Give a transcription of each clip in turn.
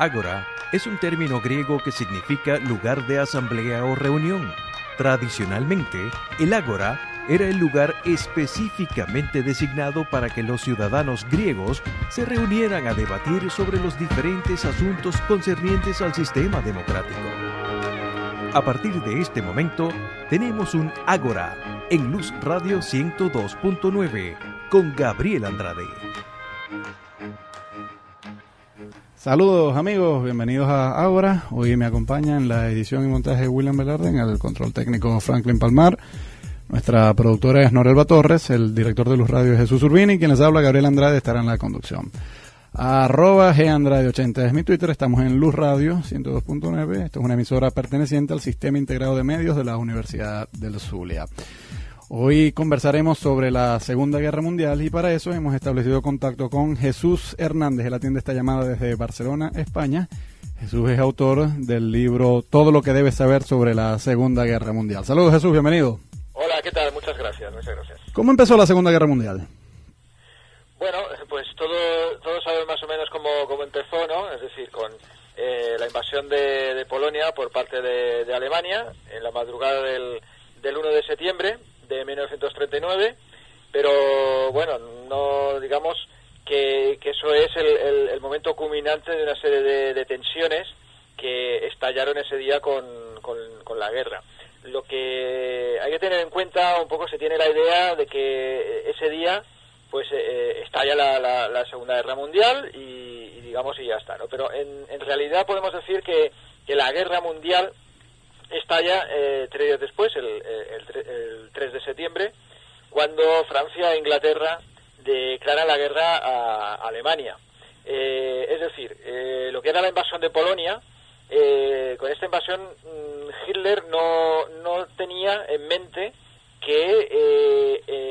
Ágora es un término griego que significa lugar de asamblea o reunión. Tradicionalmente, el ágora era el lugar específicamente designado para que los ciudadanos griegos se reunieran a debatir sobre los diferentes asuntos concernientes al sistema democrático. A partir de este momento, tenemos un Ágora en Luz Radio 102.9 con Gabriel Andrade. Saludos amigos, bienvenidos a Ágora. Hoy me acompaña en la edición y montaje William Velarde, en el control técnico Franklin Palmar. Nuestra productora es Norelba Torres, el director de Luz Radio es Jesús Urbini, y quien les habla, Gabriel Andrade, estará en la conducción. @GAndrade80 es mi Twitter, estamos en Luz Radio 102.9, esto es una emisora perteneciente al Sistema Integrado de Medios de la Universidad del Zulia. Hoy conversaremos sobre la Segunda Guerra Mundial y para eso hemos establecido contacto con Jesús Hernández. Él atiende esta llamada desde Barcelona, España. Jesús es autor del libro Todo lo que debes saber sobre la Segunda Guerra Mundial. Saludos Jesús, bienvenido. Hola, ¿qué tal? Muchas gracias. ¿Cómo empezó la Segunda Guerra Mundial? Bueno, pues todos saben más o menos cómo empezó, ¿no? Es decir, con la invasión de Polonia por parte de Alemania en la madrugada del 1 de septiembre de 1939, pero bueno, no digamos que eso es el momento culminante de una serie de tensiones que estallaron ese día con la guerra. Lo que hay que tener en cuenta un poco, se tiene la idea de que ese día pues estalla la Segunda Guerra Mundial y digamos y ya está, ¿no? Pero en realidad podemos decir que la Guerra Mundial estalla 3 días después, el 3 de septiembre, cuando Francia e Inglaterra declaran la guerra a Alemania. Es decir, lo que era la invasión de Polonia, con esta invasión Hitler no tenía en mente que,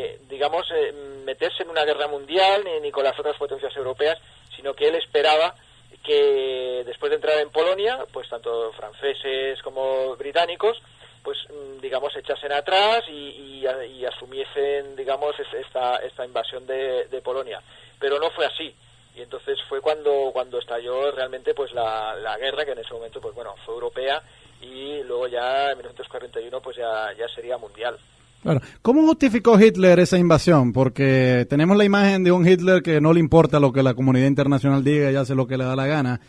meterse en una guerra mundial ni con las otras potencias europeas, sino que él esperaba que después de entrar en Polonia, pues tanto franceses como británicos, pues digamos echasen atrás y asumiesen, digamos, esta invasión de Polonia. Pero no fue así. Y entonces fue cuando estalló realmente pues la guerra, que en ese momento pues bueno fue europea, y luego ya en 1941 pues ya sería mundial. Claro. ¿Cómo justificó Hitler esa invasión? Porque tenemos la imagen de un Hitler que no le importa lo que la comunidad internacional diga y hace lo que le da la gana,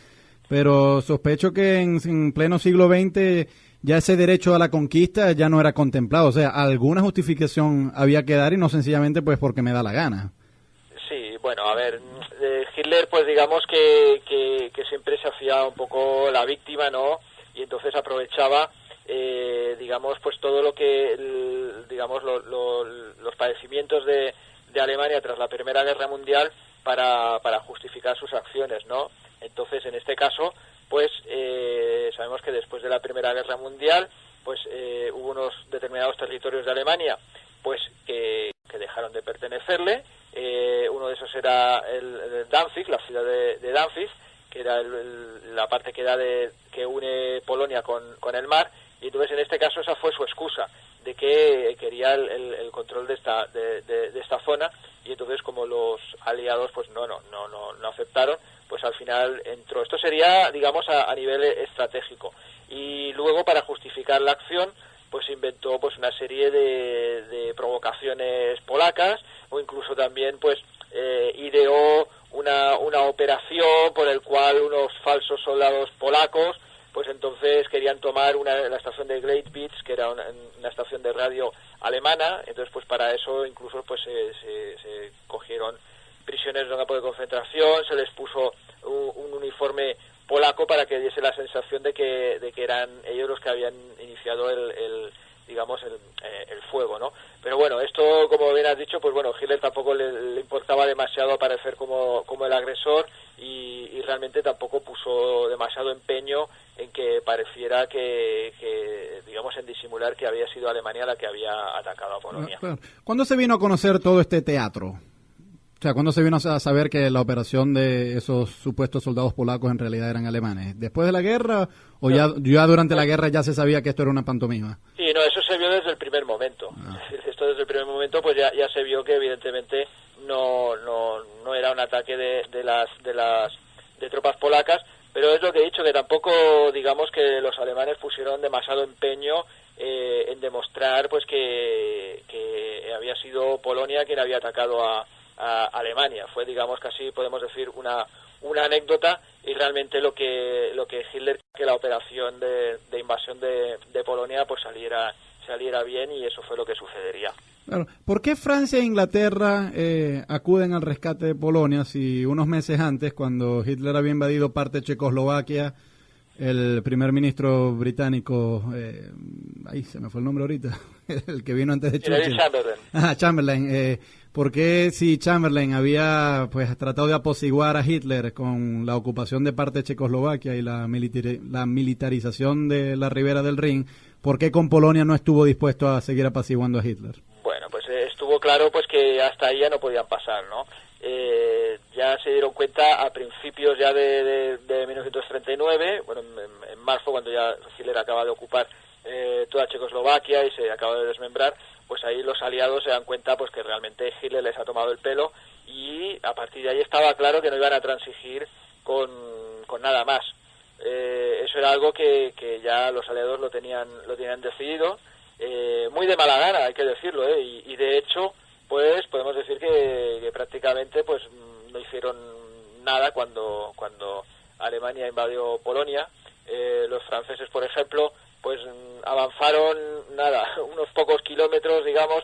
pero sospecho que en pleno siglo XX ya ese derecho a la conquista ya no era contemplado. O sea, alguna justificación había que dar y no sencillamente pues porque me da la gana. Sí, bueno, a ver, Hitler pues digamos que siempre se hacía un poco la víctima, ¿no? Y entonces aprovechaba digamos pues todo lo que digamos los padecimientos de Alemania tras la Primera Guerra Mundial para justificar sus acciones, ¿no? Entonces en este caso pues sabemos que después de la Primera Guerra Mundial pues hubo unos determinados territorios de Alemania pues que dejaron de pertenecerle. Uno de esos era el Danzig, la ciudad de Danzig, que era la parte que une Polonia con el mar. Y entonces en este caso esa fue su excusa, de que quería el control de esta zona, y entonces como los aliados pues no aceptaron, pues al final entró. Esto sería, digamos, a nivel estratégico. Y luego, para justificar la acción, pues inventó pues una serie de provocaciones polacas, o incluso también pues ideó una operación por el cual unos falsos soldados polacos pues entonces querían tomar la estación de Great Beach, que era una estación de radio alemana. Entonces pues para eso incluso pues se cogieron prisioneros de un campo de concentración, se les puso un uniforme polaco para que diese la sensación de que eran ellos los que habían iniciado el fuego, ¿no? Pero bueno, esto, como bien has dicho, pues bueno, Hitler tampoco le importaba demasiado aparecer como el agresor, y realmente tampoco puso demasiado empeño en que pareciera que digamos, en disimular que había sido Alemania la que había atacado a Polonia. Claro. ¿Cuándo se vino a conocer todo este teatro? O sea, ¿cuándo se vino a saber que la operación de esos supuestos soldados polacos en realidad eran alemanes? ¿Después de la guerra o ya durante la guerra ya se sabía que esto era una pantomima? Sí, no, eso se vio desde el primer momento. Esto desde el primer momento pues ya se vio que evidentemente no era un ataque de tropas polacas, pero pero es lo que he dicho, que tampoco digamos que los alemanes pusieron demasiado empeño en demostrar pues que había sido Polonia quien había atacado a Alemania. Fue, digamos, casi podemos decir una anécdota, y realmente lo que Hitler, que la operación de invasión de Polonia pues saliera bien, y eso fue lo que sucedería. Claro. ¿Por qué Francia e Inglaterra acuden al rescate de Polonia si unos meses antes, cuando Hitler había invadido parte de Checoslovaquia, el primer ministro británico, ahí se me fue el nombre ahorita, el que vino antes de Churchill? Chamberlain. ¿Por qué, si Chamberlain había pues tratado de apaciguar a Hitler con la ocupación de parte de Checoslovaquia y la militarización de la ribera del Rin, por qué con Polonia no estuvo dispuesto a seguir apaciguando a Hitler? Bueno, pues estuvo claro pues que hasta ahí ya no podían pasar, ¿no? Ya se dieron cuenta a principios ya de 1939, bueno, en marzo, cuando ya Hitler acaba de ocupar toda Checoslovaquia y se acaba de desmembrar, pues ahí los aliados se dan cuenta pues que realmente Hitler les ha tomado el pelo, y a partir de ahí estaba claro que no iban a transigir con nada más. Eso era algo que ya los aliados lo tenían decidido, muy de mala gana, hay que decirlo, y de hecho pues podemos decir que prácticamente pues no hicieron nada cuando Alemania invadió Polonia. Los franceses, por ejemplo, pues avanzaron unos pocos kilómetros, digamos,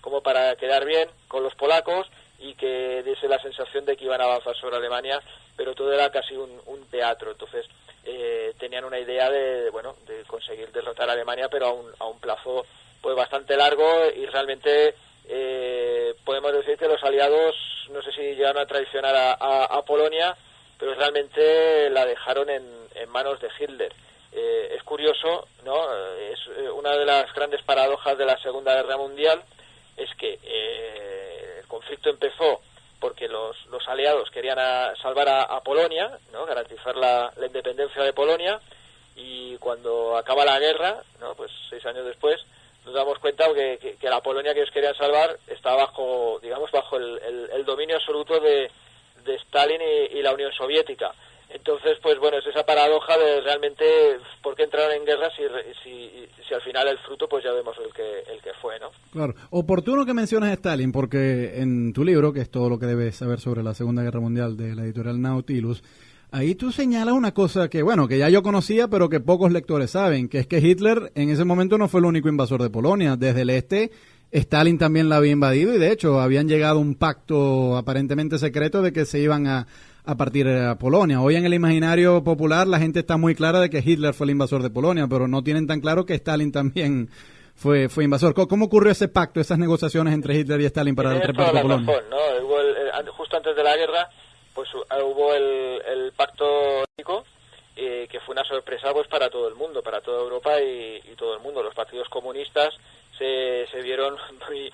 como para quedar bien con los polacos y que diese la sensación de que iban a avanzar sobre Alemania, pero todo era casi un teatro. Entonces tenían una idea de conseguir derrotar a Alemania, pero a un plazo pues bastante largo, y realmente podemos decir que los aliados, no sé si llegaron a traicionar a Polonia, pero realmente la dejaron en manos de Hitler. Es curioso, ¿no? Es una de las grandes paradojas de la Segunda Guerra Mundial, es que el conflicto empezó porque los aliados querían salvar a Polonia, ¿no? Garantizar la independencia de Polonia, y cuando acaba la guerra, ¿no? Pues 6 años después, nos damos cuenta que la Polonia que ellos querían salvar está bajo el dominio absoluto de Stalin y la Unión Soviética. Entonces, pues bueno, es esa paradoja de realmente por qué entraron en guerra si al final el fruto pues ya vemos el que fue, ¿no? Claro. Oportuno que mencionas a Stalin, porque en tu libro, que es todo lo que debes saber sobre la Segunda Guerra Mundial, de la editorial Nautilus, ahí tú señalas una cosa que ya yo conocía, pero que pocos lectores saben, que es que Hitler en ese momento no fue el único invasor de Polonia. Desde el este, Stalin también la había invadido, y de hecho habían llegado a un pacto aparentemente secreto de que se iban a partir a Polonia. Hoy en el imaginario popular la gente está muy clara de que Hitler fue el invasor de Polonia, pero no tienen tan claro que Stalin también fue invasor. ¿Cómo ocurrió ese pacto, esas negociaciones entre Hitler y Stalin para el reparto de Polonia? Razón, ¿no? Hubo justo antes de la guerra, pues hubo el pacto que fue una sorpresa pues para todo el mundo, para toda Europa y todo el mundo. Los partidos comunistas se vieron muy,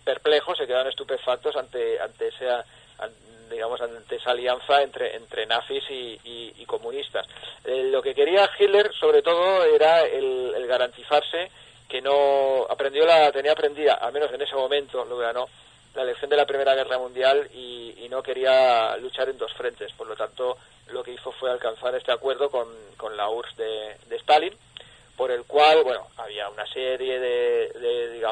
perplejos, se quedaron estupefactos ante esa alianza entre nazis y comunistas. Lo que quería Hitler, sobre todo, era el garantizarse que tenía aprendida, al menos en ese momento, lo ganó, la lección de la Primera Guerra Mundial, y no quería luchar en dos frentes. Por lo tanto, lo que hizo fue alcanzar este acuerdo con la URSS de Stalin, por el cual, había una serie de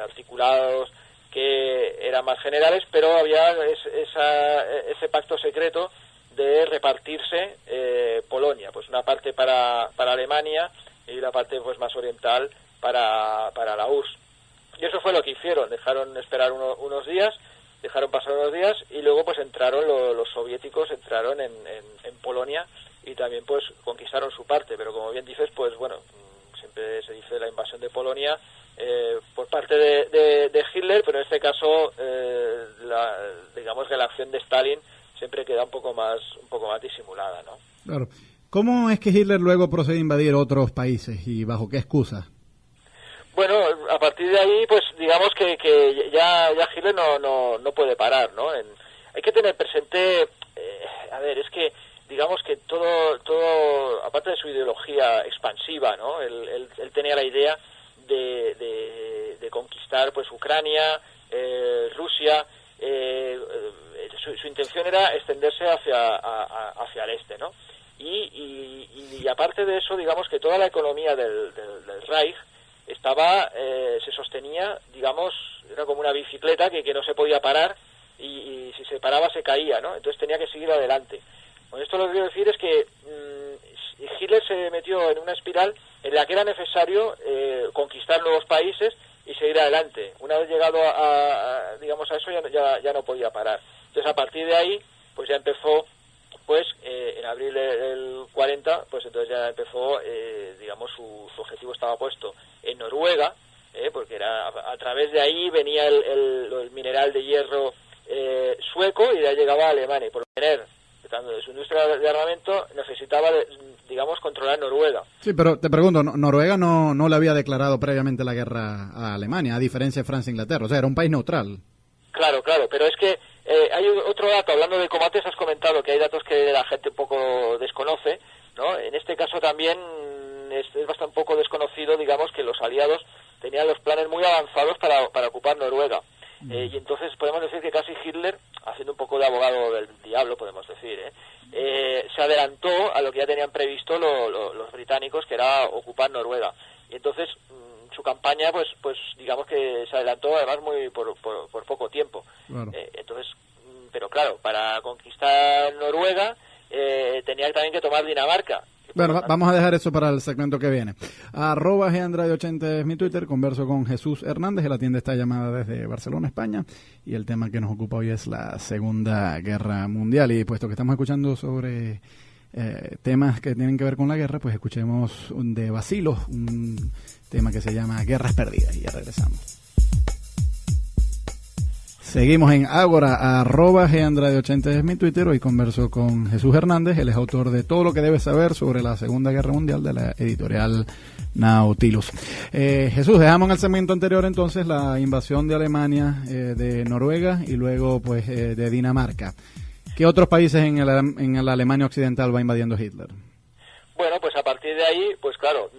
articulados que eran más generales, pero había ese pacto secreto de repartirse Polonia, pues una parte para Alemania y la parte pues más oriental para la URSS. Y eso fue lo que hicieron, dejaron esperar unos días, dejaron pasar unos días, y luego pues entraron los soviéticos, entraron en Polonia, y también pues conquistaron su parte. Pero como bien dices, pues siempre se dice la invasión de Polonia por parte de Hitler, pero en este caso digamos que la acción de Stalin siempre queda un poco más disimulada, ¿no? Claro. ¿Cómo es que Hitler luego procede a invadir otros países y bajo qué excusa? Bueno, a partir de ahí, pues digamos que ya Hitler no puede parar, ¿no? Hay que tener presente, es que digamos que todo, aparte de su ideología expansiva, ¿no? Él tenía la idea de conquistar pues Ucrania, Rusia. Su intención era extenderse hacia hacia el este, ¿no? Y aparte de eso, digamos que toda la economía del Reich estaba, se sostenía, digamos, era como una bicicleta que no se podía parar, y si se paraba se caía, ¿no? Entonces tenía que seguir adelante. Con esto lo que quiero decir es que Hitler se metió en una espiral en la que era necesario conquistar nuevos países y seguir adelante. Una vez llegado digamos a eso, ya no podía parar. Entonces, a partir de ahí, pues ya empezó, pues en abril del 40, pues entonces ya empezó, digamos, su objetivo estaba puesto en Noruega, porque era a través de ahí venía el mineral de hierro sueco, y de ahí llegaba a Alemania. Y por tener de su industria de armamento necesitaba, digamos, controlar Noruega. Sí, pero te pregunto, Noruega no le había declarado previamente la guerra a Alemania, a diferencia de Francia e Inglaterra, o sea, era un país neutral. Claro, pero es que hay otro dato, hablando de combates, has comentado que hay datos que la gente un poco desconoce, ¿no? En este caso también es bastante un poco desconocido, digamos, que los aliados tenían los planes muy avanzados para ocupar Noruega. Y entonces podemos decir que casi Hitler, haciendo un poco de abogado del diablo, podemos decir, se adelantó a lo que ya tenían previsto los británicos, que era ocupar Noruega. Y entonces su campaña, pues digamos que se adelantó además muy por poco tiempo. Claro. Entonces, pero claro, para conquistar Noruega tenía también que tomar Dinamarca. Bueno, vamos a dejar eso para el segmento que viene. @GAndrade80 es mi Twitter. Converso con Jesús Hernández. Él atiende esta llamada desde Barcelona, España. Y el tema que nos ocupa hoy es la Segunda Guerra Mundial. Y puesto que estamos escuchando sobre temas que tienen que ver con la guerra, pues escuchemos de Bacilos, un tema que se llama Guerras Perdidas. Y ya regresamos. Seguimos en Ágora, @GAndrade80 es mi Twitter. Hoy converso con Jesús Hernández. Él es autor de Todo lo que debes saber sobre la Segunda Guerra Mundial, de la editorial Nautilus. Jesús, dejamos en el segmento anterior entonces la invasión de Alemania, de Noruega y luego pues de Dinamarca. ¿Qué otros países en la Alemania occidental va invadiendo Hitler? Bueno, pues a partir de ahí, pues claro,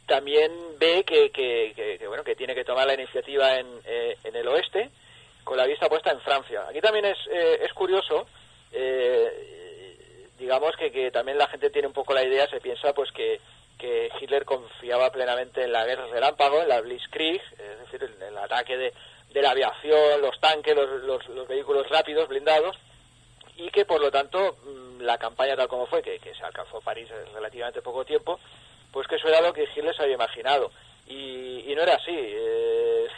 también ve que tiene que tomar la iniciativa en el oeste, con la vista puesta en Francia. Aquí también es curioso, digamos que también la gente tiene un poco la idea, se piensa pues que Hitler confiaba plenamente en la guerra relámpago, en la Blitzkrieg, es decir, en el ataque de la aviación, los tanques, los vehículos rápidos, blindados, y que por lo tanto la campaña tal como fue, que se alcanzó París en relativamente poco tiempo, pues que eso era lo que Hitler se había imaginado. Y no era así.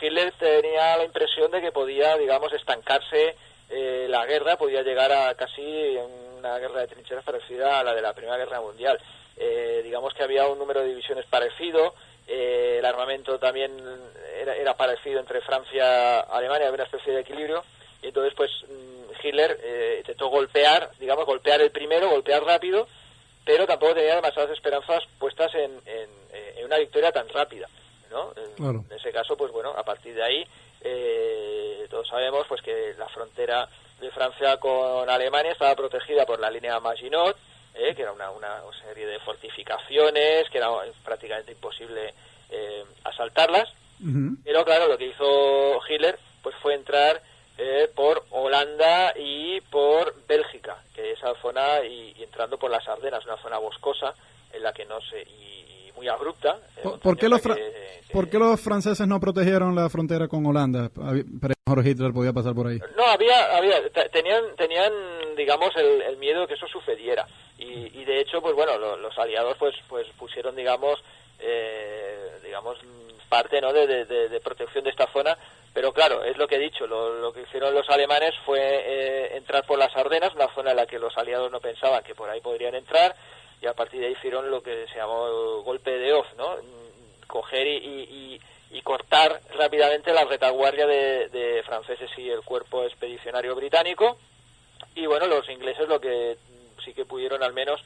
Hitler tenía la impresión de que podía, digamos, estancarse la guerra, podía llegar a casi una guerra de trincheras parecida a la de la Primera Guerra Mundial. Digamos que había un número de divisiones parecido, el armamento también era parecido entre Francia y Alemania, había una especie de equilibrio, y entonces pues Hitler intentó golpear el primero, golpear rápido, pero tampoco tenía demasiadas esperanzas puestas en una victoria tan rápida, ¿no? Claro. En ese caso, pues bueno, a partir de ahí todos sabemos pues que la frontera de Francia con Alemania estaba protegida por la línea Maginot, que era una serie de fortificaciones que era prácticamente imposible asaltarlas. Uh-huh. Pero claro, lo que hizo Hitler pues fue entrar por Holanda y por Bélgica, que esa zona, y entrando por las Ardenas, una zona boscosa en la que y muy abrupta. ¿Por qué los franceses no protegieron la frontera con Holanda? Pero mejor Hitler podía pasar por ahí. No, tenían digamos el miedo de que eso sucediera, y de hecho pues bueno, los aliados pues pusieron digamos parte, ¿no?, de protección de esta zona. Pero claro, es lo que he dicho, lo que hicieron los alemanes fue entrar por las Ardenas, una zona en la que los aliados no pensaban que por ahí podrían entrar, y a partir de ahí hicieron lo que se llamó el golpe de hoz, ¿no? Coger y cortar rápidamente la retaguardia de franceses y el cuerpo expedicionario británico. Y bueno, los ingleses lo que sí que pudieron al menos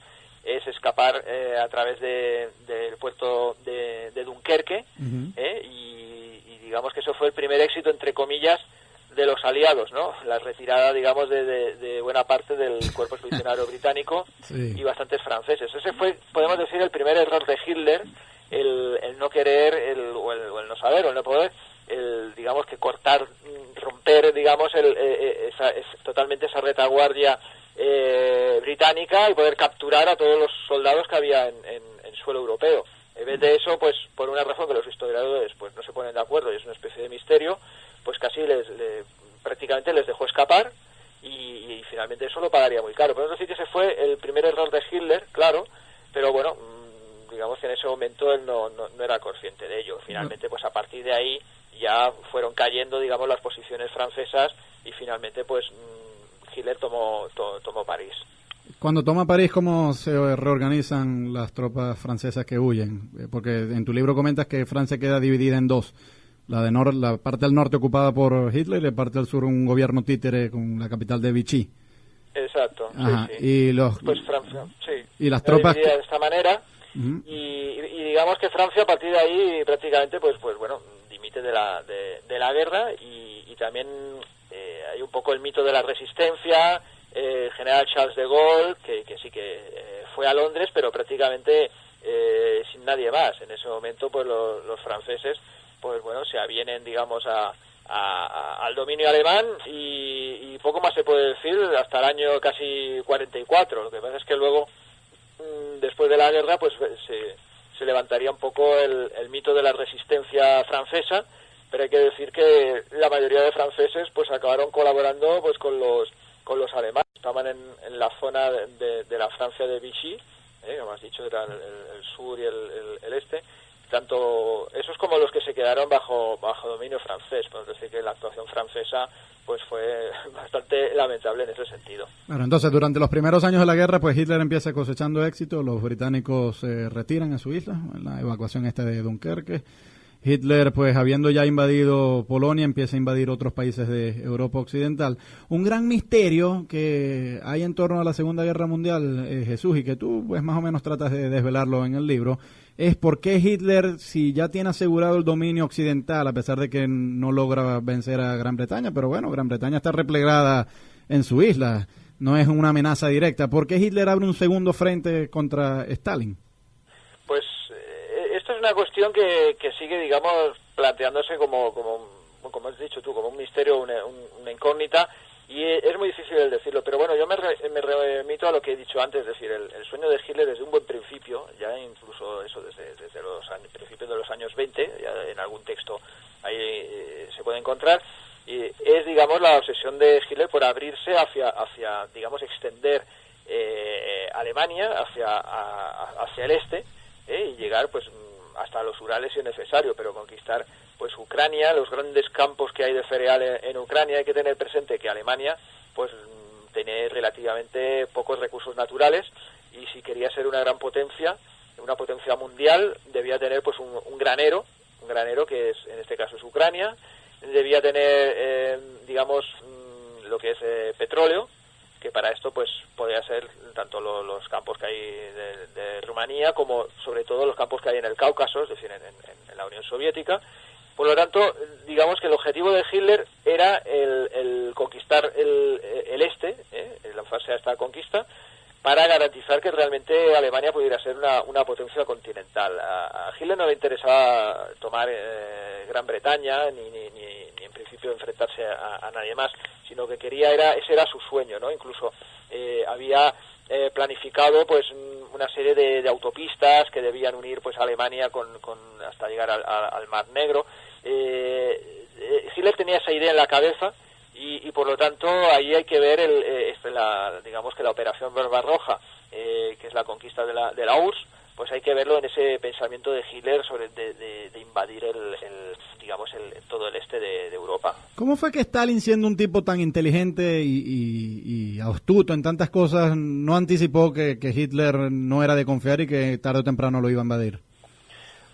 es escapar a través del puerto de Dunkerque, uh-huh. Y digamos que eso fue el primer éxito, entre comillas, de los aliados, ¿no? La retirada, digamos, de buena parte del cuerpo expedicionario británico, sí, y bastantes franceses. Ese fue, podemos decir, el primer error de Hitler, el no querer, o el no saber, o el no poder, digamos que cortar, romper, digamos, totalmente esa retaguardia británica y poder capturar a todos los soldados que había en suelo europeo. En vez de eso, pues por una razón que los historiadores pues no se ponen de acuerdo y es una especie de misterio, pues casi prácticamente les dejó escapar y finalmente eso lo pagaría muy caro. Podemos decir que ese fue el primer error de Hitler, claro, pero bueno, digamos que en ese momento él no era consciente de ello. Finalmente, pues a partir de ahí ya fueron cayendo, digamos, las posiciones francesas y finalmente pues Hitler tomó París. Cuando toma París, ¿cómo se reorganizan las tropas francesas que huyen? Porque en tu libro comentas que Francia queda dividida en dos. La parte del norte ocupada por Hitler y la parte del sur un gobierno títere con la capital de Vichy. Exacto. Ajá. Sí. Y pues Francia, sí. Y las tropas de esta manera y digamos que Francia a partir de ahí prácticamente pues bueno, dimite de la guerra y también hay un poco el mito de la resistencia. El general Charles de Gaulle, que sí que fue a Londres, pero prácticamente sin nadie más. En ese momento, pues los franceses, pues bueno, se avienen, digamos, al dominio alemán y poco más se puede decir hasta el año casi 44. Lo que pasa es que luego, después de la guerra, pues se levantaría un poco el mito de la resistencia francesa, pero hay que decir que la mayoría de franceses pues acabaron colaborando pues con los alemanes. Estaban en la zona de la Francia de Vichy, como has dicho, era el sur y el este, tanto esos como los que se quedaron bajo dominio francés. Podemos decir que la actuación francesa pues fue bastante lamentable en ese sentido. Bueno, entonces durante los primeros años de la guerra pues Hitler empieza cosechando éxito, los británicos se retiran a su isla, en la evacuación de Dunkerque. Hitler, pues habiendo ya invadido Polonia, empieza a invadir otros países de Europa Occidental. Un gran misterio que hay en torno a la Segunda Guerra Mundial, Jesús, y que tú pues más o menos tratas de desvelarlo en el libro, es por qué Hitler, si ya tiene asegurado el dominio occidental, a pesar de que no logra vencer a Gran Bretaña, pero bueno, Gran Bretaña está replegada en su isla, no es una amenaza directa, ¿por qué Hitler abre un segundo frente contra Stalin? Pues esto es una cuestión que sigue, digamos, planteándose como has dicho tú, como un misterio, una incógnita, y es muy difícil el decirlo, pero bueno, yo me remito a lo que he dicho antes, es decir, el sueño de Hitler desde un buen principio, ya incluso eso desde los principios de los años 20, ya en algún texto ahí se puede encontrar, y es, digamos, la obsesión de Hitler por abrirse hacia digamos, extender Alemania hacia el este, y llegar pues hasta los Urales si es necesario, pero conquistar pues Ucrania, los grandes campos que hay de cereal en Ucrania. Hay que tener presente que Alemania pues tiene relativamente pocos recursos naturales y si quería ser una gran potencia, una potencia mundial, debía tener pues un granero que es, en este caso es Ucrania, debía tener digamos lo que es petróleo, que para esto pues podría ser tanto los campos que hay de Rumanía como sobre todo los campos que hay en el Cáucaso, es decir, en la Unión Soviética. Por lo tanto, digamos que el objetivo de Hitler era el conquistar el este, lanzarse a esta conquista, para garantizar que realmente Alemania pudiera ser una potencia continental. A Hitler no le interesaba tomar Gran Bretaña, ni en principio enfrentarse a nadie más, sino que ese era su sueño, ¿no? Incluso había planificado pues una serie de autopistas que debían unir pues Alemania hasta llegar al Mar Negro. Hitler tenía esa idea en la cabeza y por lo tanto ahí hay que ver digamos que la operación Barbarroja, que es la conquista de la URSS, pues hay que verlo en ese pensamiento de Hitler sobre de invadir todo el este de Europa. ¿Cómo fue que Stalin, siendo un tipo tan inteligente y astuto en tantas cosas, no anticipó que Hitler no era de confiar y que tarde o temprano lo iba a invadir?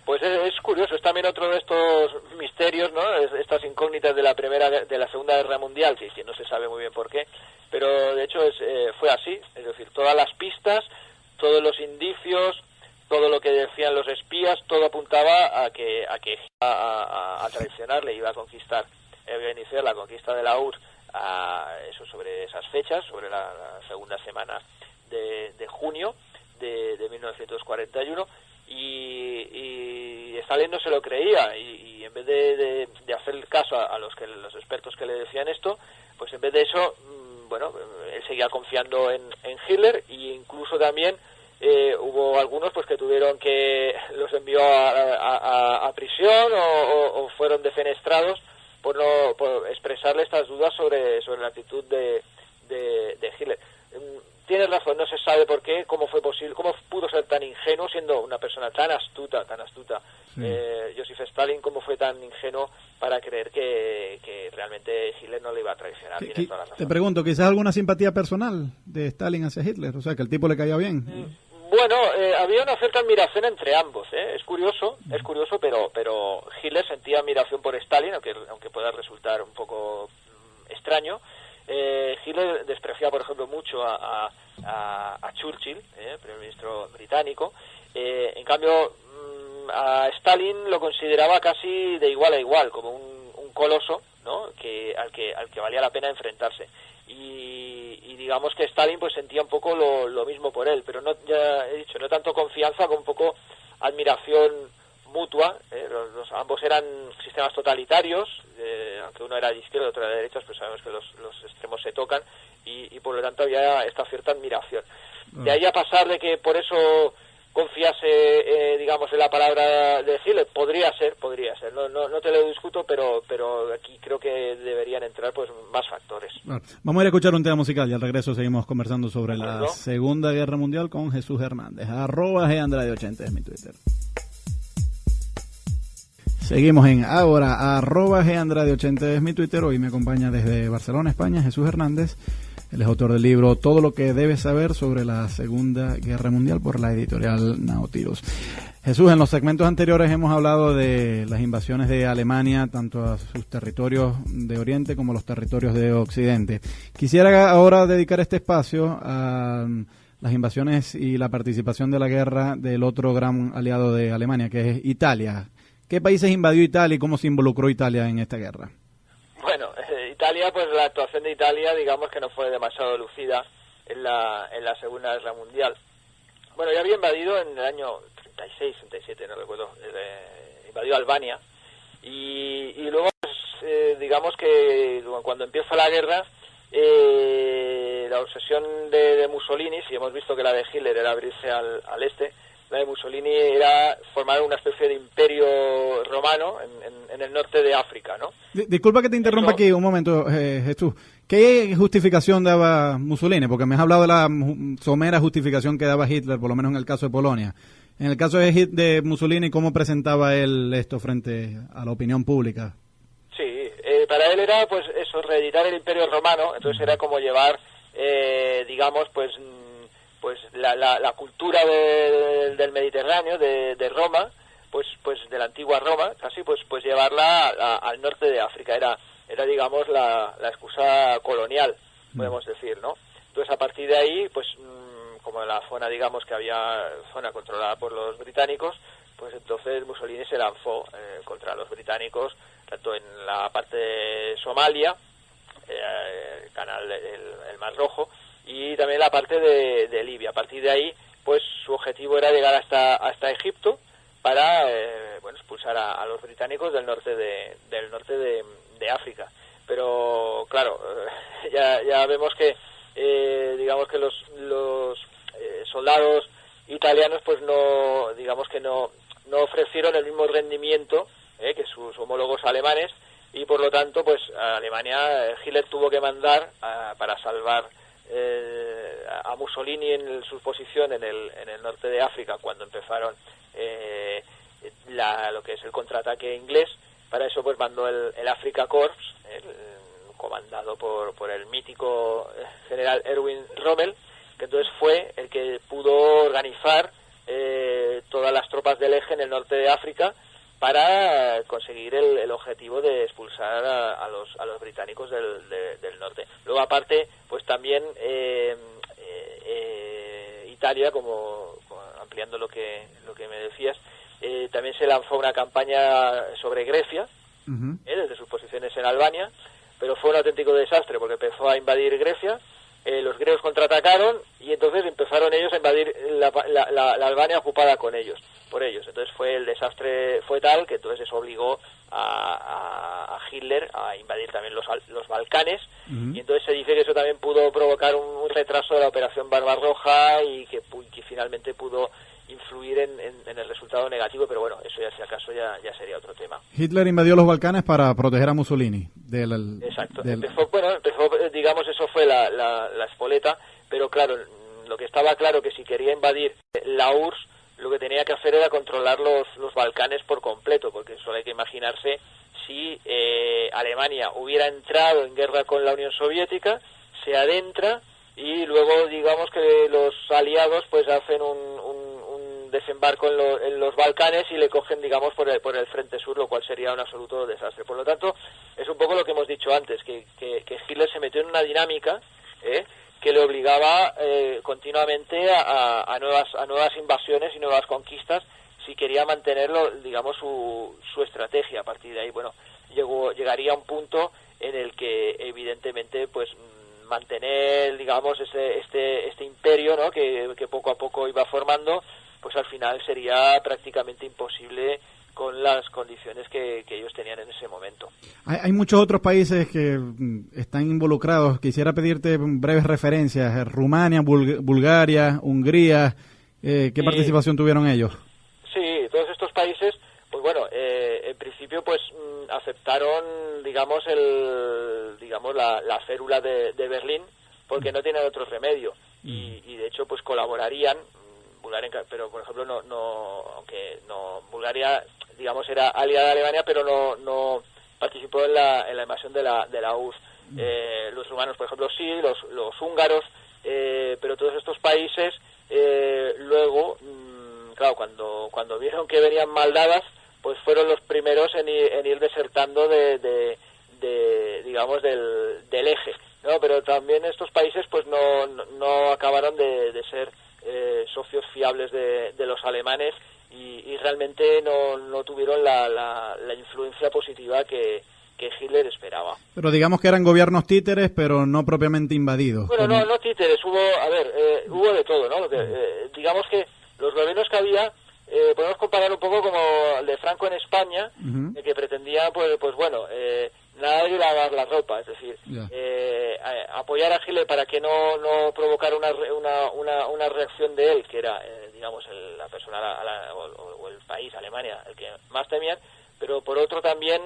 Pues es curioso, es también otro de estos misterios, ¿no? Estas incógnitas de la Segunda Guerra Mundial, que no se sabe muy bien por qué, pero de hecho fue así, es decir, todas las pistas, todos los indicios, todo lo que decían los espías, todo apuntaba a que a traicionarle, iba a conquistar, iba a iniciar la conquista de la URSS, eso sobre esas fechas, sobre la segunda semana de junio de 1941. Y Stalin no se lo creía y en vez de hacer caso a los expertos que le decían esto, pues en vez de eso, bueno, él seguía confiando en Hitler, y incluso también hubo algunos pues que tuvieron que los envió a prisión o fueron defenestrados por expresarle estas dudas sobre la actitud de Hitler. Tienes razón, no se sabe por qué, cómo fue posible, cómo pudo ser tan ingenuo siendo una persona tan astuta. Sí. Joseph Stalin, cómo fue tan ingenuo para creer que realmente Hitler no le iba a traicionar. Tienes toda la razón. Te pregunto, ¿quizás alguna simpatía personal de Stalin hacia Hitler? O sea, que el tipo le caía bien. Bueno, había una cierta admiración entre ambos, es curioso, pero Hitler sentía admiración por Stalin, aunque pueda resultar un poco extraño. Hitler despreciaba, por ejemplo, mucho a Churchill, primer ministro británico. En cambio, a Stalin lo consideraba casi de igual a igual, como un coloso, ¿no? al que valía la pena enfrentarse. Y digamos que Stalin pues sentía un poco lo mismo por él, pero no, ya he dicho, no tanto confianza como un poco admiración mutua. Ambos eran sistemas totalitarios, aunque uno era de izquierda y otro era de derechas, pues sabemos que los extremos se tocan y por lo tanto había esta cierta admiración. De ahí a pasar de que por eso confiase, digamos, en la palabra de Hitler, podría ser, no te lo discuto, pero aquí creo que deberían entrar pues más factores. Bueno, vamos a ir a escuchar un tema musical y al regreso seguimos conversando sobre la Segunda Guerra Mundial con Jesús Hernández. @GAndrade80 es mi Twitter. Seguimos en Ágora, @GAndrade80 es mi Twitter. Hoy me acompaña desde Barcelona, España, Jesús Hernández. Él es autor del libro Todo lo que debes saber sobre la Segunda Guerra Mundial por la editorial Nautilus. Jesús, en los segmentos anteriores hemos hablado de las invasiones de Alemania, tanto a sus territorios de Oriente como a los territorios de Occidente. Quisiera ahora dedicar este espacio a las invasiones y la participación de la guerra del otro gran aliado de Alemania, que es Italia. ¿Qué países invadió Italia y cómo se involucró Italia en esta guerra? Bueno, Italia, pues la actuación de Italia, digamos que no fue demasiado lucida en la Segunda Guerra Mundial. Bueno, ya había invadido en el año 36, 37, no recuerdo, invadió Albania y luego, pues, digamos que cuando empieza la guerra, la obsesión de Mussolini, si hemos visto que la de Hitler era abrirse al este, la de Mussolini era formar una especie de imperio romano en el norte de África, ¿no? Disculpa que te interrumpa aquí un momento, Jesús. ¿Qué justificación daba Mussolini? Porque me has hablado de la somera justificación que daba Hitler, por lo menos en el caso de Polonia. En el caso de Mussolini, ¿cómo presentaba él esto frente a la opinión pública? Sí, para él era pues eso, reeditar el imperio romano, entonces era como llevar, digamos, pues la cultura del Mediterráneo, de Roma, pues de la antigua Roma, casi pues llevarla al norte de África. Era digamos la excusa colonial, podemos decir, ¿no? Entonces a partir de ahí, pues como en la zona, digamos que había zona controlada por los británicos, pues entonces Mussolini se lanzó contra los británicos, tanto en la parte de Somalia, el canal, el Mar Rojo, y también la parte de Libia. A partir de ahí, pues su objetivo era llegar hasta Egipto para expulsar a los británicos del norte de África. Pero claro, ya vemos que digamos que los soldados italianos pues no ofrecieron el mismo rendimiento que sus homólogos alemanes, y por lo tanto pues a Alemania Hitler tuvo que mandar para salvar a Mussolini en su posición en el norte de África cuando empezaron lo que es el contraataque inglés. Para eso pues mandó el Afrika Korps, comandado por el mítico general Erwin Rommel, que entonces fue el que pudo organizar todas las tropas del eje en el norte de África para conseguir el objetivo de expulsar a los británicos del norte. Luego aparte pues también Italia, como ampliando lo que me decías, también se lanzó una campaña sobre Grecia, desde sus posiciones en Albania, pero fue un auténtico desastre porque empezó a invadir Grecia, los griegos contraatacaron y entonces empezaron ellos a invadir la Albania ocupada con ellos. por ellos. Entonces el desastre fue tal que entonces eso obligó a Hitler a invadir también los Balcanes, y entonces se dice que eso también pudo provocar un retraso de la operación Barbarroja y que finalmente pudo influir en el resultado negativo, pero bueno, eso ya si acaso ya sería otro tema. Hitler invadió los Balcanes para proteger a Mussolini. Exacto. Empezó, digamos, eso fue la espoleta, pero claro, lo que estaba claro que si quería invadir la URSS, lo que tenía que hacer era controlar los Balcanes por completo, porque solo hay que imaginarse si Alemania hubiera entrado en guerra con la Unión Soviética, se adentra y luego digamos que los aliados pues hacen un desembarco en los Balcanes y le cogen, digamos, por el frente sur, lo cual sería un absoluto desastre. Por lo tanto, es un poco lo que hemos dicho antes, que Hitler se metió en una dinámica que le obligaba continuamente a nuevas invasiones y nuevas conquistas si quería mantenerlo, digamos, su estrategia. A partir de ahí, bueno, llegaría a un punto en el que evidentemente pues mantener, digamos, este imperio, ¿no?, que poco a poco iba formando, pues al final sería prácticamente imposible con las condiciones que ellos tenían en ese momento. Hay muchos otros países que están involucrados. Quisiera pedirte breves referencias. Rumania, Bulgaria, Hungría. ¿Qué participación tuvieron ellos? Sí, todos estos países, pues bueno, en principio pues aceptaron, digamos, la férula de Berlín, porque no tienen otro remedio. Y de hecho pues colaborarían. Bulgaria, pero por ejemplo aunque Bulgaria, digamos, era aliada de Alemania, pero no participó en la invasión de la URSS. Los rumanos, por ejemplo, sí, los húngaros, pero todos estos países luego, claro, cuando vieron que venían mal dadas, pues fueron los primeros en ir desertando digamos, del eje, ¿no? Pero también estos países pues no acabaron de ser socios fiables de los alemanes y realmente no tuvieron la influencia positiva que Hitler esperaba. Pero digamos que eran gobiernos títeres, pero no propiamente invadidos. Bueno, no títeres, hubo de todo, ¿no? Digamos que los gobiernos que había, podemos comparar un poco como el de Franco en España, que pretendía, pues bueno, nada de lavar la ropa, es decir, apoyar a Hitler para que no provocara una reacción de él, que era, digamos, la persona o el país, Alemania, el que más temían, pero por otro también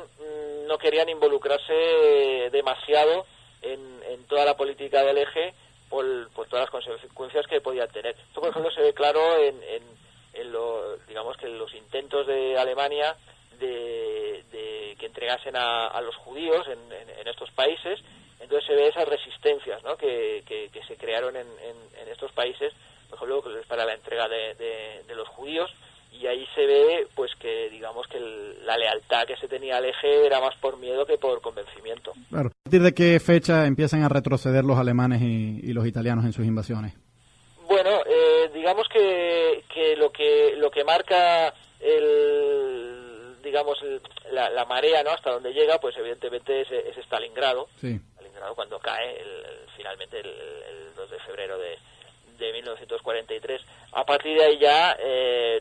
no querían involucrarse demasiado en toda la política del eje por todas las consecuencias que podían tener. Esto, por ejemplo, se ve claro digamos que los intentos de Alemania de que entregasen a los judíos en estos países. Entonces se ve esas resistencias, ¿no?, que se crearon en estos países, por ejemplo, para la entrega de los judíos, y ahí se ve pues que, digamos, que la lealtad que se tenía al eje era más por miedo que por convencimiento. Claro. ¿A partir de qué fecha empiezan a retroceder los alemanes y los italianos en sus invasiones? Bueno, digamos que lo que marca la marea, ¿no?, hasta donde llega, pues evidentemente es Stalingrado. Sí. Stalingrado, cuando cae finalmente el 2 de febrero de 1943. A partir de ahí ya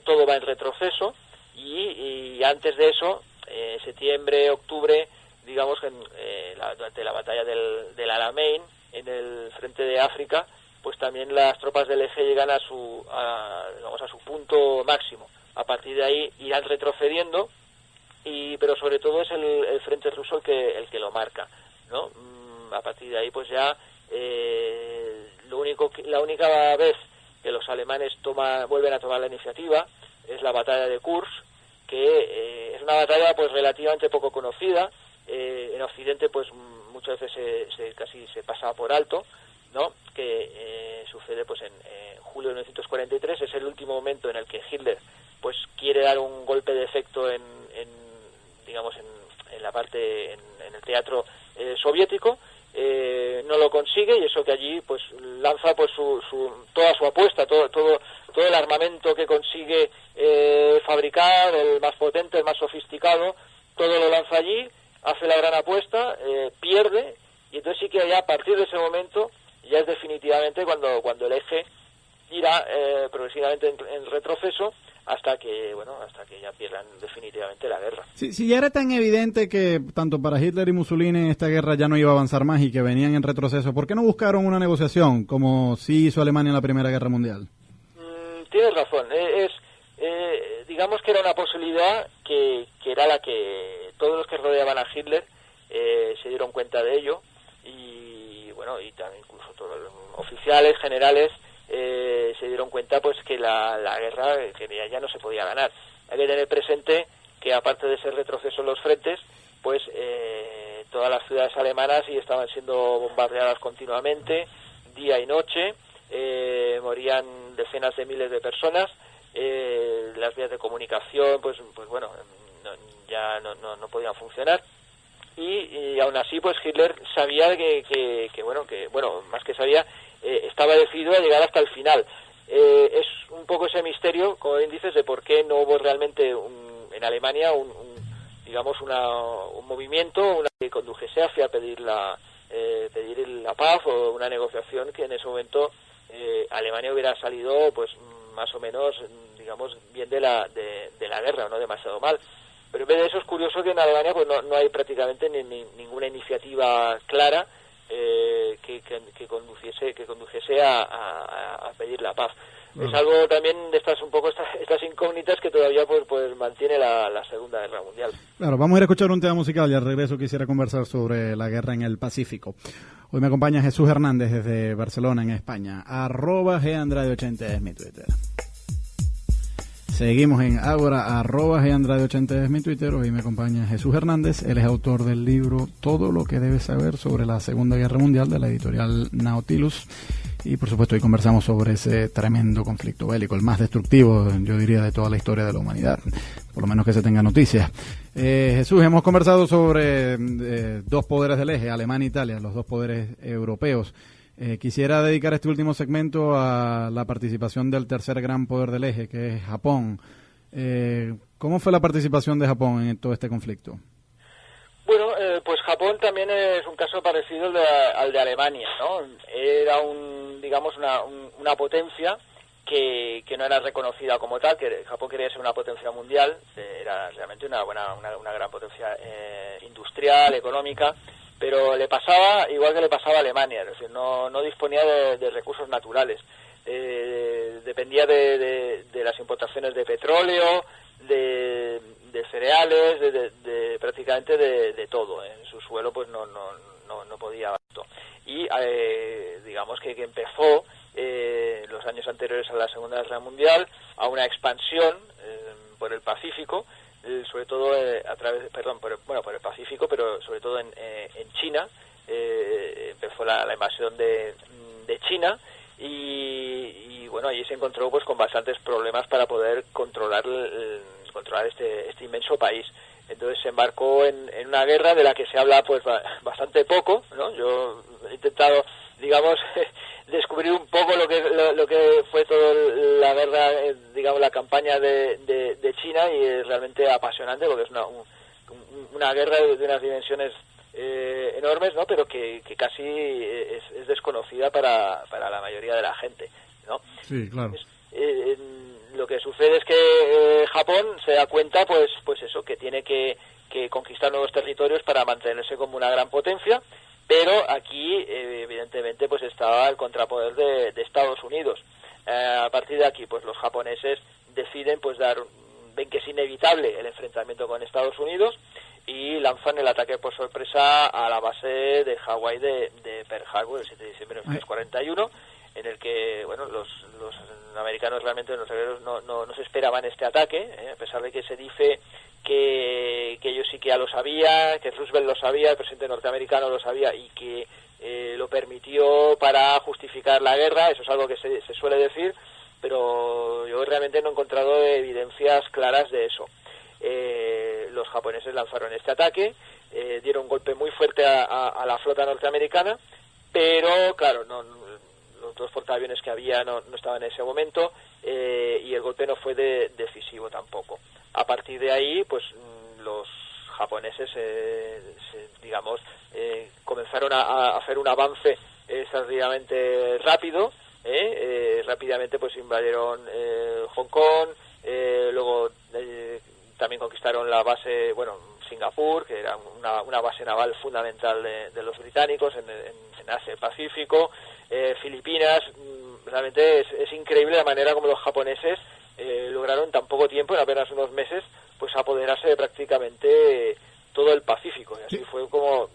todo va en retroceso y antes de eso, septiembre, octubre, digamos que durante la batalla del Alamein, en el frente de África, pues también las tropas del eje llegan a su punto máximo. A partir de ahí irán retrocediendo, pero sobre todo es el frente ruso el que lo marca, ¿no? A partir de ahí pues ya la única vez que los alemanes vuelven a tomar la iniciativa es la batalla de Kursk, que es una batalla pues relativamente poco conocida. En Occidente pues muchas veces casi se pasa por alto, ¿no? Que sucede pues en julio de 1943. Es el último momento en el que Hitler pues quiere dar un golpe de efecto en la parte, en el teatro soviético. No lo consigue, y eso que allí pues lanza pues toda su apuesta, todo el armamento que consigue fabricar, el más potente, el más sofisticado, todo lo lanza allí, hace la gran apuesta, pierde, y entonces sí que ya a partir de ese momento ya es definitivamente cuando el eje irá progresivamente en retroceso, hasta que ya pierdan definitivamente la guerra. Si ya era tan evidente que tanto para Hitler y Mussolini esta guerra ya no iba a avanzar más y que venían en retroceso, ¿por qué no buscaron una negociación como sí hizo Alemania en la Primera Guerra Mundial? Tienes razón, digamos que era una posibilidad que era la que todos los que rodeaban a Hitler se dieron cuenta de ello, y bueno, y también incluso todos los oficiales, generales, se dieron cuenta pues que la guerra que ya no se podía ganar. Hay que tener presente que aparte de ese retroceso en los frentes, pues todas las ciudades alemanas sí estaban siendo bombardeadas continuamente, día y noche, morían decenas de miles de personas, las vías de comunicación pues bueno, ya no podían funcionar, y aún así pues Hitler sabía que más que sabía, estaba decidido a llegar hasta el final. Es un poco ese misterio, como bien dices, de por qué no hubo realmente en Alemania un movimiento que condujese hacia pedir la paz o una negociación que en ese momento Alemania hubiera salido pues más o menos, digamos, bien de la guerra, no demasiado mal. Pero en vez de eso es curioso que en Alemania pues no hay prácticamente ninguna iniciativa clara que condujese a pedir la paz. Es algo también de estas incógnitas que todavía pues mantiene la Segunda Guerra Mundial. Claro, vamos a ir a escuchar un tema musical y al regreso quisiera conversar sobre la guerra en el Pacífico. Hoy me acompaña Jesús Hernández desde Barcelona, en España. @GAndrade80 es mi Twitter. Seguimos en Ágora, @GAndrade80 es mi Twitter. Hoy me acompaña Jesús Hernández. Él es autor del libro Todo lo que debes saber sobre la Segunda Guerra Mundial, de la editorial Nautilus. Y por supuesto hoy conversamos sobre ese tremendo conflicto bélico, el más destructivo, yo diría, de toda la historia de la humanidad, por lo menos que se tenga noticias. Jesús, hemos conversado sobre dos poderes del eje, Alemania e Italia, los dos poderes europeos. Quisiera dedicar este último segmento a la participación del tercer gran poder del eje, que es Japón. ¿Cómo fue la participación de Japón en todo este conflicto? Bueno, pues Japón también es un caso parecido al de Alemania, ¿no? Era una potencia que no era reconocida como tal, que Japón quería ser una potencia mundial, era realmente una gran potencia industrial, económica, pero le pasaba igual que le pasaba a Alemania, es decir, no disponía de recursos naturales, dependía de las importaciones de petróleo, de cereales, de prácticamente de todo. En su suelo pues no podía abasto. Y digamos que empezó los años anteriores a la Segunda Guerra Mundial a una expansión por el Pacífico, sobre todo por el Pacífico, pero sobre todo en China. Empezó la invasión de China y bueno, allí se encontró pues con bastantes problemas para poder controlar este inmenso país. Entonces se embarcó en una guerra de la que se habla pues bastante poco, ¿no? Yo he intentado, digamos, descubrir un poco lo que fue toda la guerra, digamos, la campaña de China, y es realmente apasionante porque es una guerra de unas dimensiones enormes, ¿no? Pero que casi es desconocida para la mayoría de la gente, ¿no? Sí, claro. Lo que sucede es que Japón se da cuenta, pues eso, que tiene que conquistar nuevos territorios para mantenerse como una gran potencia, pero aquí evidentemente pues estaba el contrapoder de Estados Unidos. A partir de aquí pues los japoneses deciden pues ven que es inevitable el enfrentamiento con Estados Unidos y lanzan el ataque por sorpresa a la base de Hawái de Pearl Harbor el 7 de diciembre de 1941, en el que bueno los americanos realmente no se esperaban este ataque, a pesar de que se dice que ellos sí que ya lo sabían, que Roosevelt lo sabía, el presidente norteamericano lo sabía y que lo permitió para justificar la guerra. Eso es algo que se suele decir, pero yo realmente no he encontrado evidencias claras de eso. Los japoneses lanzaron este ataque, dieron un golpe muy fuerte a la flota norteamericana, pero claro, los dos portaaviones que había no estaban en ese momento, y el golpe no fue decisivo tampoco. A partir de ahí, pues los japoneses, digamos, comenzaron a hacer un avance extraordinariamente rápido. Rápidamente pues invadieron Hong Kong, luego también conquistaron la base, Singapur, que era una base naval fundamental de los británicos en Asia y Pacífico, Filipinas. Realmente es increíble la manera como los japoneses lograron en tan poco tiempo, en apenas unos meses, pues apoderarse de prácticamente todo el Pacífico. Y así fue como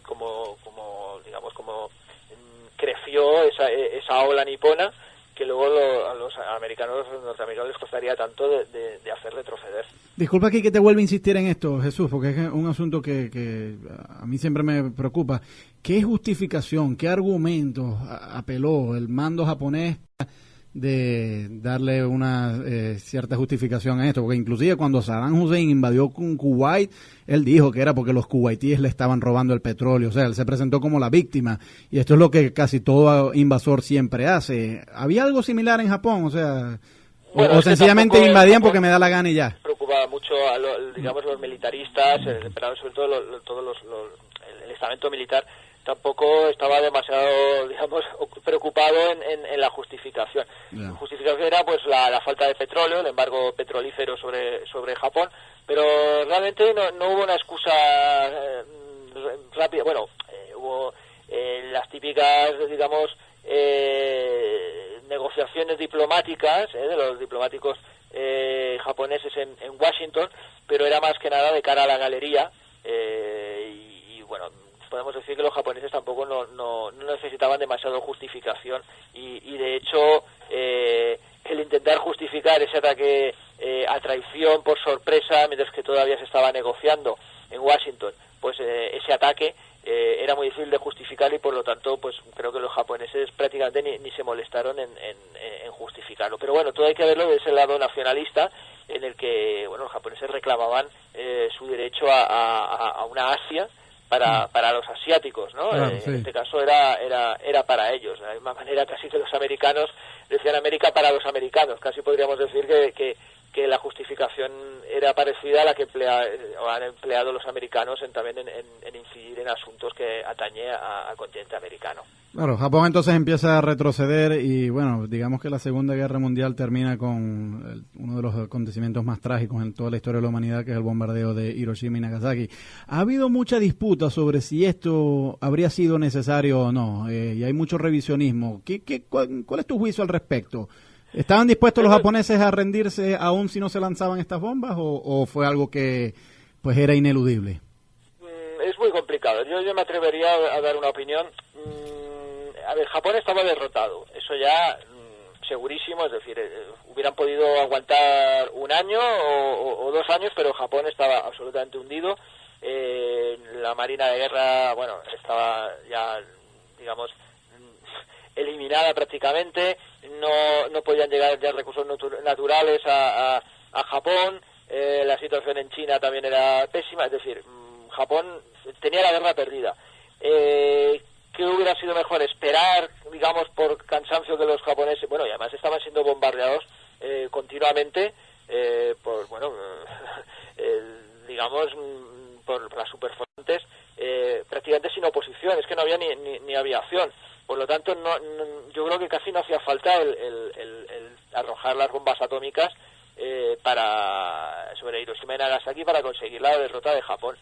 creció esa ola nipona, que luego a los norteamericanos les costaría tanto de hacer retroceder. Disculpa aquí que te vuelva a insistir en esto, Jesús, porque es un asunto que a mí siempre me preocupa. ¿Qué justificación, qué argumentos apeló el mando japonés de darle una cierta justificación a esto? Porque inclusive cuando Saddam Hussein invadió Kuwait, él dijo que era porque los kuwaitíes le estaban robando el petróleo. O sea, él se presentó como la víctima, y esto es lo que casi todo invasor siempre hace. ¿Había algo similar en Japón? O sea, o sencillamente invadían porque me da la gana y ya. Preocupaba mucho a los militaristas, pero sobre todo el estamento militar tampoco estaba demasiado, preocupado en la justificación. La justificación era pues la falta de petróleo, el embargo petrolífero sobre Japón, pero realmente no hubo una excusa rápida. Hubo las típicas, negociaciones diplomáticas de los diplomáticos japoneses en Washington, pero era más que nada de cara a la galería, podemos decir que los japoneses tampoco no necesitaban demasiado justificación, y de hecho el intentar justificar ese ataque a traición por sorpresa, mientras que todavía se estaba negociando en Washington, pues ese ataque era muy difícil de justificar, y por lo tanto pues creo que los japoneses prácticamente ni se molestaron en justificarlo. Pero todo hay que verlo desde ese lado nacionalista, en el que los japoneses reclamaban su derecho a una Asia para los asiáticos, ¿no? Claro, sí. En este caso era para ellos. De la misma manera casi que los americanos decían América para los americanos. Casi podríamos decir que la justificación era parecida a la que han empleado los americanos también en incidir en asuntos que atañe al continente americano. Claro, Japón entonces empieza a retroceder, y digamos que la Segunda Guerra Mundial termina con uno de los acontecimientos más trágicos en toda la historia de la humanidad, que es el bombardeo de Hiroshima y Nagasaki. Ha habido mucha disputa sobre si esto habría sido necesario o no, y hay mucho revisionismo. ¿Cuál es tu juicio al respecto? ¿Estaban dispuestos los japoneses a rendirse aún si no se lanzaban estas bombas, o fue algo que pues era ineludible? Es muy complicado. Yo me atrevería a dar una opinión. Japón estaba derrotado, eso ya segurísimo, es decir, hubieran podido aguantar un año o 2 años, pero Japón estaba absolutamente hundido. La Marina de Guerra, estaba ya, eliminada prácticamente. No podían llegar ya recursos naturales a Japón. La situación en China también era pésima, es decir, Japón tenía la guerra perdida. ¿Qué hubiera sido mejor? Esperar, por cansancio que los japoneses, y además estaban siendo bombardeados continuamente por las superfuertes, prácticamente sin oposición. Es que no había ni aviación. Por lo tanto, yo creo que casi no hacía falta el arrojar las bombas atómicas sobre Hiroshima y Nagasaki para conseguir la derrota de Japón.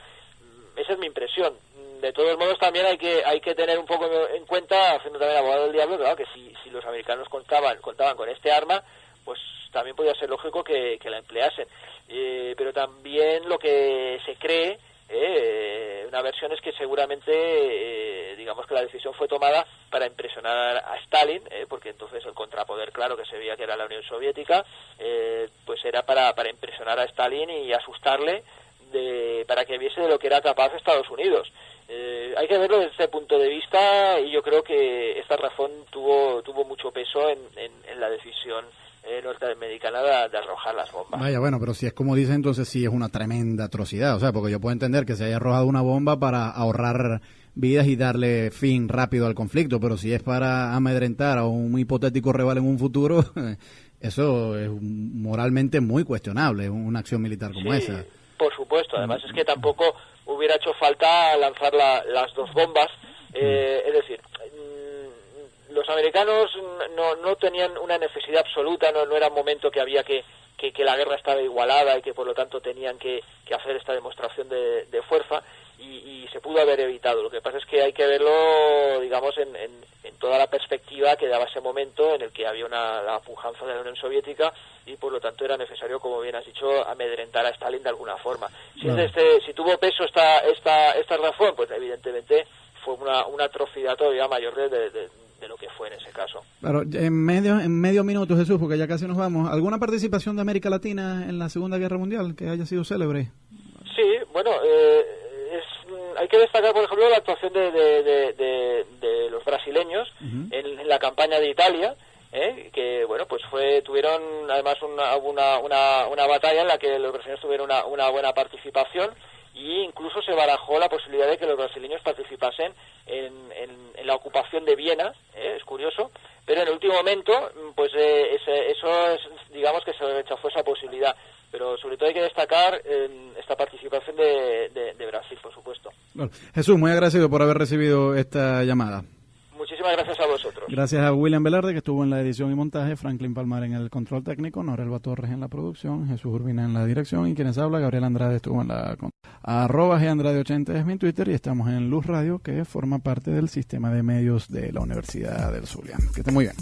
Esa es mi impresión. De todos modos, también hay que tener un poco en cuenta, haciendo también abogado del diablo, claro, que si los americanos contaban con este arma, pues también podía ser lógico que la empleasen. Pero también lo que se cree, una versión es que seguramente, que la decisión fue tomada para impresionar a Stalin, porque entonces el contrapoder, claro, que se veía que era la Unión Soviética, pues era para impresionar a Stalin y asustarle para que viese de lo que era capaz Estados Unidos. Hay que verlo desde este punto de vista, y yo creo que esta razón tuvo mucho peso en la decisión norteamericana de arrojar las bombas. Vaya, pero si es como dicen, entonces sí es una tremenda atrocidad. O sea, porque yo puedo entender que se haya arrojado una bomba para ahorrar vidas y darle fin rápido al conflicto, pero si es para amedrentar a un hipotético rival en un futuro, eso es moralmente muy cuestionable, una acción militar como esa. Por supuesto. Además es que tampoco hubiera hecho falta lanzar las 2 bombas. Es decir, los americanos no tenían una necesidad absoluta, no era un momento que había que que la guerra estaba igualada y que por lo tanto tenían que hacer esta demostración de fuerza, y se pudo haber evitado. Lo que pasa es que hay que verlo, digamos, en toda la perspectiva que daba ese momento en el que había la pujanza de la Unión Soviética, y por lo tanto era necesario, como bien has dicho, amedrentar a Stalin de alguna forma. Si tuvo peso esta razón, pues evidentemente fue una atrocidad todavía mayor de lo que fue en ese caso. Claro, en medio minuto, Jesús, porque ya casi nos vamos. ¿Alguna participación de América Latina en la Segunda Guerra Mundial que haya sido célebre? Sí, bueno, hay que destacar, por ejemplo, la actuación de los brasileños en la campaña de Italia, que bueno, pues tuvieron además una batalla en la que los brasileños tuvieron una buena participación, y incluso se barajó la posibilidad de que los brasileños participasen en la ocupación de Viena, es curioso, pero en el último momento, pues digamos que se rechazó esa posibilidad. Pero sobre todo hay que destacar esta participación de Brasil, por supuesto. Bueno, Jesús, muy agradecido por haber recibido esta llamada. Muchísimas gracias a vosotros. Gracias a William Velarde, que estuvo en la edición y montaje, Franklin Palmar en el control técnico, Norelba Torres en la producción, Jesús Urbina en la dirección, y quienes habla, Gabriel Andrade, estuvo en la @GAndrade80 es mi Twitter, y estamos en Luz Radio, que forma parte del sistema de medios de la Universidad del Zulia. Que esté muy bien.